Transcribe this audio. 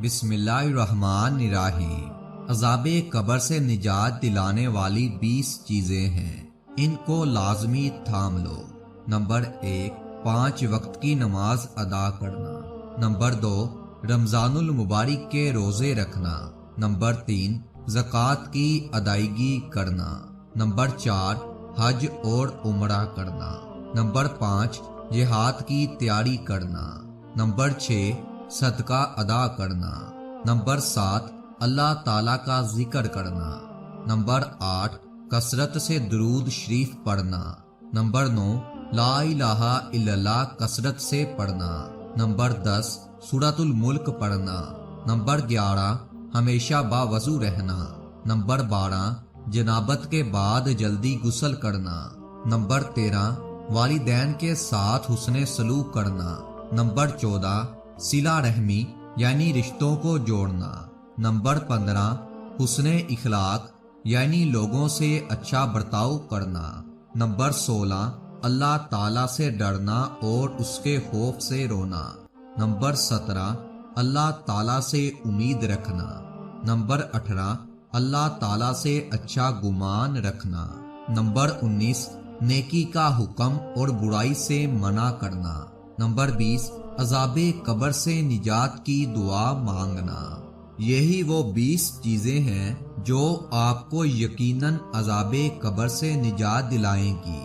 بسم اللہ الرحمن الرحیم۔ عذاب قبر سے نجات دلانے والی 20 چیزیں ہیں، ان کو لازمی تھام لو۔ نمبر 1، 5 وقت کی نماز ادا کرنا۔ نمبر 2، رمضان المبارک کے روزے رکھنا۔ نمبر 3، زکوٰۃ کی ادائیگی کرنا۔ نمبر 4، حج اور عمرہ کرنا۔ نمبر 5، جہاد کی تیاری کرنا۔ نمبر 6، صدقہ ادا کرنا۔ نمبر 7، اللہ تعالیٰ کا ذکر کرنا۔ نمبر 8، کثرت سے درود شریف پڑھنا۔ نمبر 9، لا الہ الا اللہ کثرت سے پڑھنا۔ نمبر 10، سورۃ الملک پڑھنا۔ نمبر 11، ہمیشہ باوضو رہنا۔ نمبر 12، جنابت کے بعد جلدی غسل کرنا۔ نمبر 13، والدین کے ساتھ حسن سلوک کرنا۔ نمبر 14، صلہ رحمی یعنی رشتوں کو جوڑنا۔ نمبر 15، حسن اخلاق یعنی لوگوں سے اچھا برتاؤ کرنا۔ نمبر 16، اللہ تعالیٰ سے ڈرنا اور اس کے خوف سے رونا۔ نمبر 17، اللہ تعالیٰ سے امید رکھنا۔ نمبر 18، اللہ تعالیٰ سے اچھا گمان رکھنا۔ نمبر 19، نیکی کا حکم اور برائی سے منع کرنا۔ نمبر 20، عذاب قبر سے نجات کی دعا مانگنا۔ یہی وہ 20 چیزیں ہیں جو آپ کو یقیناً عذاب قبر سے نجات دلائیں گی۔